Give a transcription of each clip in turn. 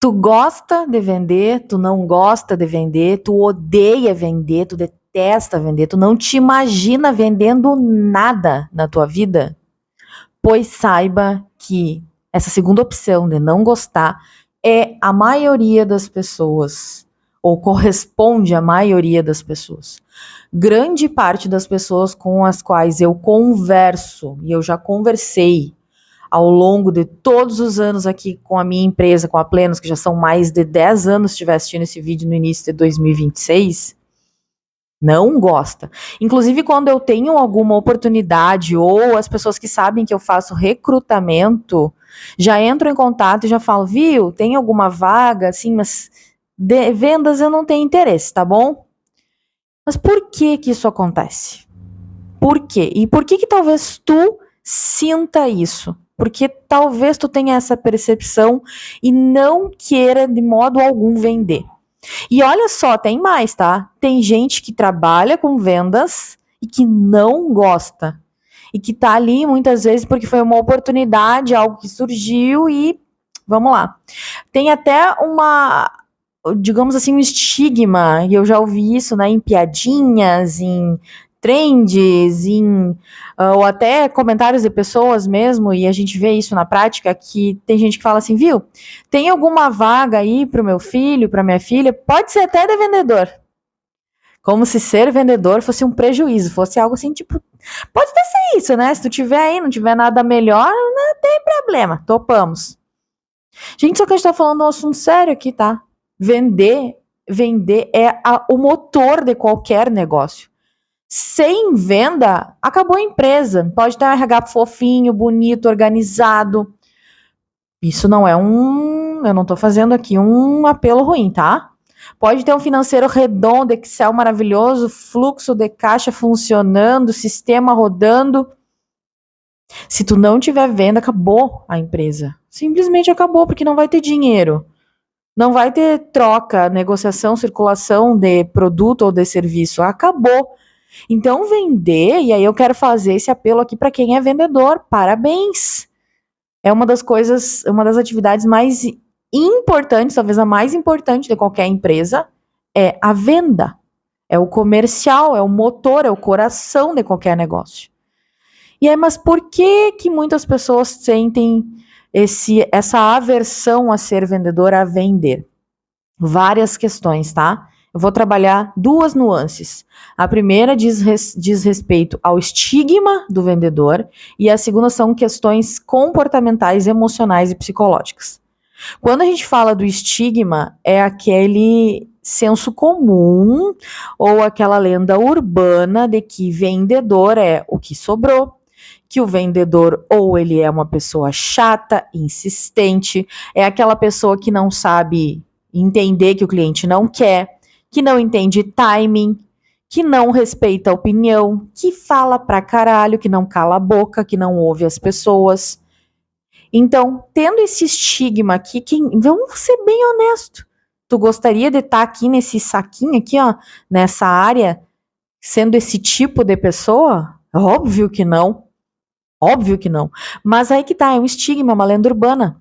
Tu gosta de vender, tu não gosta de vender, tu odeia vender, tu detesta vender, tu não te imagina vendendo nada na tua vida, pois saiba que essa segunda opção de não gostar é a maioria das pessoas, ou corresponde à maioria das pessoas. Grande parte das pessoas com as quais eu converso, e eu já conversei ao longo de todos os anos aqui com a minha empresa, com a Plenos, que já são mais de 10 anos, se estiver assistindo esse vídeo no início de 2026, não gosta. Inclusive, quando eu tenho alguma oportunidade, ou as pessoas que sabem que eu faço recrutamento, já entram em contato e já falam, viu, tem alguma vaga, assim, mas de vendas eu não tenho interesse, tá bom? Mas por que que isso acontece? Por quê? E por que que talvez tu sinta isso? Porque talvez tu tenha essa percepção e não queira de modo algum vender. E olha só, tem mais, tá? Tem gente que trabalha com vendas e que não gosta. E que tá ali muitas vezes porque foi uma oportunidade, algo que surgiu e vamos lá. Tem até uma, digamos assim, um estigma, e eu já ouvi isso, né, em piadinhas, em trends, ou até comentários de pessoas mesmo, e a gente vê isso na prática, que tem gente que fala assim, viu, tem alguma vaga aí pro meu filho, pra minha filha, pode ser até de vendedor. Como se ser vendedor fosse um prejuízo, fosse algo assim, tipo, pode até ser isso, né? Se tu tiver aí, não tiver nada melhor, não tem problema, topamos. Gente, só que a gente tá falando um assunto sério aqui, tá? Vender é o motor de qualquer negócio. Sem venda, acabou a empresa. Pode ter um RH fofinho, bonito, organizado. Isso não é eu não tô fazendo aqui um apelo ruim, tá? Pode ter um financeiro redondo, Excel maravilhoso, fluxo de caixa funcionando, sistema rodando. Se tu não tiver venda, acabou a empresa. Simplesmente acabou, porque não vai ter dinheiro. Não vai ter troca, negociação, circulação de produto ou de serviço. Acabou. Então, vender, e aí eu quero fazer esse apelo aqui para quem é vendedor. Parabéns! É uma das coisas, uma das atividades mais importantes, talvez a mais importante de qualquer empresa, é a venda. É o comercial, é o motor, é o coração de qualquer negócio. E aí, mas por que que muitas pessoas sentem essa aversão a ser vendedor, a vender? Várias questões, tá? Eu vou trabalhar duas nuances. A primeira diz respeito ao estigma do vendedor e a segunda são questões comportamentais, emocionais e psicológicas. Quando a gente fala do estigma, é aquele senso comum ou aquela lenda urbana de que vendedor é o que sobrou, que o vendedor ou ele é uma pessoa chata, insistente, é aquela pessoa que não sabe entender que o cliente não quer, que não entende timing, que não respeita a opinião, que fala pra caralho, que não cala a boca, que não ouve as pessoas. Então, tendo esse estigma aqui, vamos ser bem honesto. Tu gostaria de estar aqui nesse saquinho aqui, ó, nessa área, sendo esse tipo de pessoa? Óbvio que não. Óbvio que não. Mas aí que tá, é um estigma, uma lenda urbana.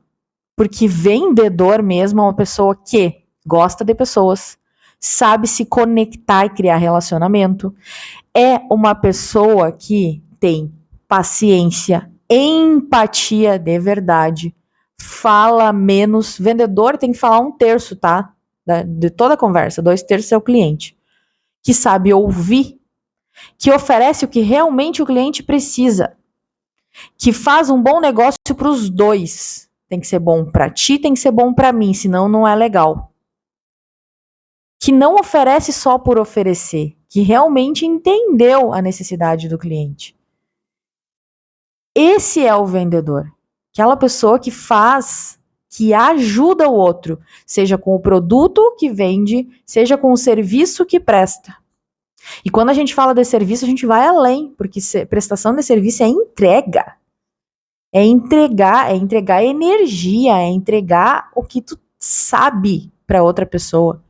Porque vendedor mesmo é uma pessoa que gosta de pessoas, sabe se conectar e criar relacionamento, é uma pessoa que tem paciência, empatia de verdade, fala menos. Vendedor tem que falar 1/3, tá? De toda a conversa, 2/3 é o cliente. Que sabe ouvir, que oferece o que realmente o cliente precisa, que faz um bom negócio para os dois. Tem que ser bom para ti, tem que ser bom para mim, senão não é legal. Que não oferece só por oferecer, que realmente entendeu a necessidade do cliente. Esse é o vendedor. Aquela pessoa que faz, que ajuda o outro, seja com o produto que vende, seja com o serviço que presta. E quando a gente fala de serviço, a gente vai além, porque prestação de serviço é entrega. É entregar energia, é entregar o que tu sabe para outra pessoa.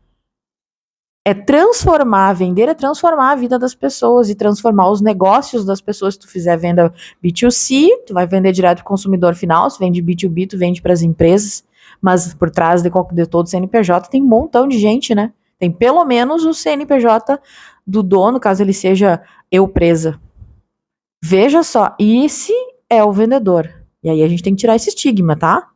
É transformar, vender é transformar a vida das pessoas e transformar os negócios das pessoas. Se tu fizer venda B2C, tu vai vender direto para o consumidor final. Se vende B2B, tu vende para as empresas. Mas por trás de todo CNPJ tem um montão de gente, né? Tem pelo menos o CNPJ do dono, caso ele seja eu presa. Veja só, esse é o vendedor. E aí a gente tem que tirar esse estigma, tá?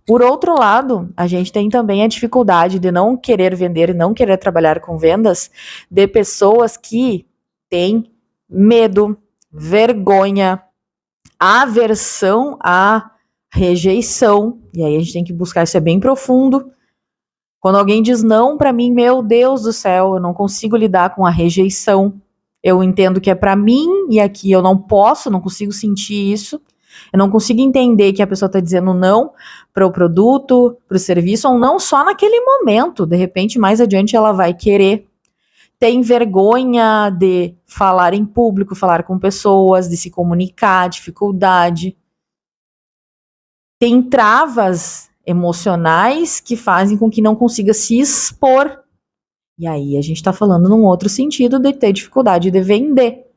Por outro lado, a gente tem também a dificuldade de não querer vender e não querer trabalhar com vendas de pessoas que têm medo, vergonha, aversão à rejeição. E aí a gente tem que buscar, isso é bem profundo. Quando alguém diz não para mim, meu Deus do céu, eu não consigo lidar com a rejeição. Eu entendo que é para mim e aqui eu não posso, não consigo sentir isso. Eu não consigo entender que a pessoa está dizendo não para o produto, para o serviço, ou não só naquele momento. De repente, mais adiante, ela vai querer. Tem vergonha de falar em público, falar com pessoas, de se comunicar, dificuldade. Tem travas emocionais que fazem com que não consiga se expor. E aí a gente está falando num outro sentido de ter dificuldade de vender.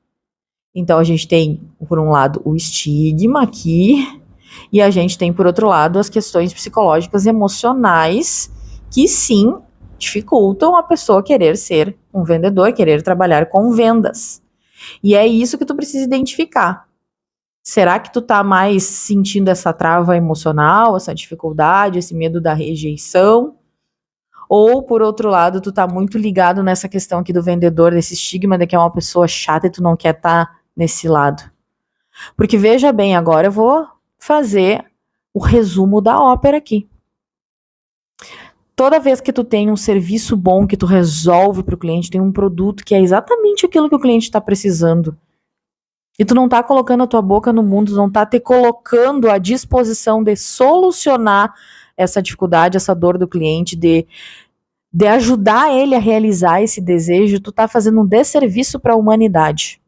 Então a gente tem, por um lado, o estigma aqui, e a gente tem, por outro lado, as questões psicológicas e emocionais que sim dificultam a pessoa querer ser um vendedor, querer trabalhar com vendas. E é isso que tu precisa identificar. Será que tu tá mais sentindo essa trava emocional, essa dificuldade, esse medo da rejeição? Ou, por outro lado, tu tá muito ligado nessa questão aqui do vendedor, desse estigma de que é uma pessoa chata e tu não quer estar nesse lado? Porque veja bem, agora eu vou fazer o resumo da ópera aqui. Toda vez que tu tem um serviço bom que tu resolve para o cliente, tem um produto que é exatamente aquilo que o cliente está precisando, e tu não tá colocando a tua boca no mundo, não tá te colocando à disposição de solucionar essa dificuldade, essa dor do cliente, de ajudar ele a realizar esse desejo, tu tá fazendo um desserviço para a humanidade.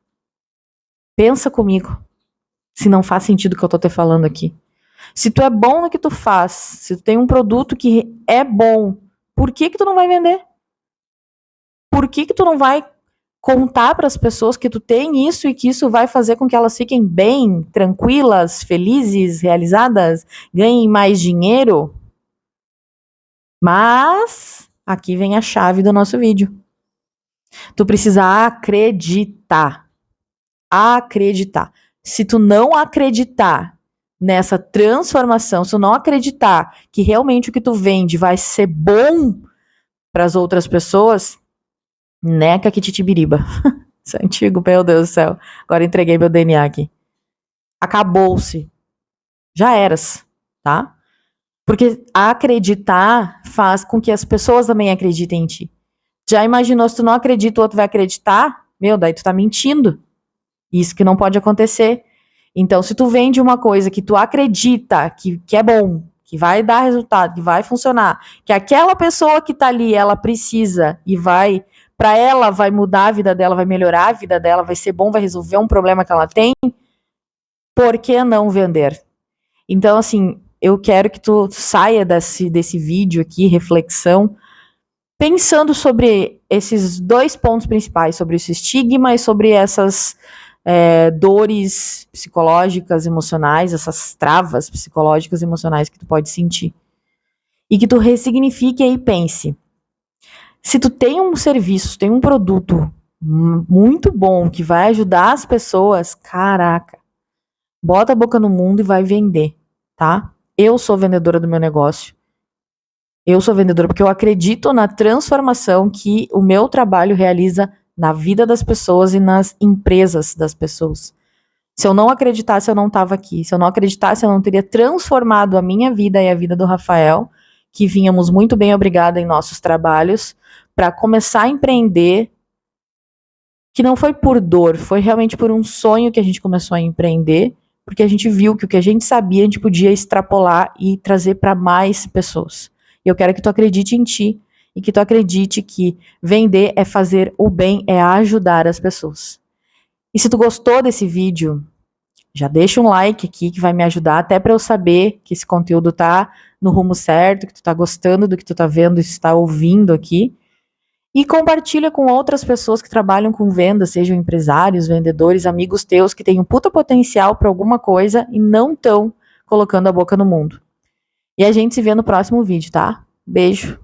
Pensa comigo, se não faz sentido o que eu tô te falando aqui. Se tu é bom no que tu faz, se tu tem um produto que é bom, por que tu não vai vender? Por que tu não vai contar para as pessoas que tu tem isso e que isso vai fazer com que elas fiquem bem, tranquilas, felizes, realizadas, ganhem mais dinheiro? Mas aqui vem a chave do nosso vídeo. Tu precisa acreditar. Acreditar. Se tu não acreditar nessa transformação, se tu não acreditar que realmente o que tu vende vai ser bom para as outras pessoas, neca que titibiriba. Isso é antigo, meu Deus do céu. Agora entreguei meu DNA aqui. Acabou-se. Já eras, tá? Porque acreditar faz com que as pessoas também acreditem em ti. Já imaginou se tu não acredita, o outro vai acreditar? Meu, daí tu tá mentindo. Isso que não pode acontecer. Então, se tu vende uma coisa que tu acredita que é bom, que vai dar resultado, que vai funcionar, que aquela pessoa que tá ali, ela precisa e vai, para ela vai mudar a vida dela, vai melhorar a vida dela, vai ser bom, vai resolver um problema que ela tem, por que não vender? Então, assim, eu quero que tu saia desse vídeo aqui, reflexão, pensando sobre esses dois pontos principais, sobre esse estigma e sobre essas dores psicológicas, emocionais, essas travas psicológicas, emocionais que tu pode sentir. E que tu ressignifique e pense. Se tu tem um serviço, tem um produto muito bom que vai ajudar as pessoas, caraca, bota a boca no mundo e vai vender, tá? Eu sou vendedora do meu negócio. Eu sou vendedora porque eu acredito na transformação que o meu trabalho realiza na vida das pessoas e nas empresas das pessoas. Se eu não acreditasse, eu não estava aqui. Se eu não acreditasse, eu não teria transformado a minha vida e a vida do Rafael, que vínhamos muito bem obrigada em nossos trabalhos, para começar a empreender, que não foi por dor, foi realmente por um sonho que a gente começou a empreender, porque a gente viu que o que a gente sabia, a gente podia extrapolar e trazer para mais pessoas. E eu quero que tu acredite em ti, e que tu acredite que vender é fazer o bem, é ajudar as pessoas. E se tu gostou desse vídeo, já deixa um like aqui que vai me ajudar até para eu saber que esse conteúdo tá no rumo certo, que tu tá gostando do que tu tá vendo e está ouvindo aqui. E compartilha com outras pessoas que trabalham com vendas, sejam empresários, vendedores, amigos teus que têm um puta potencial para alguma coisa e não estão colocando a boca no mundo. E a gente se vê no próximo vídeo, tá? Beijo.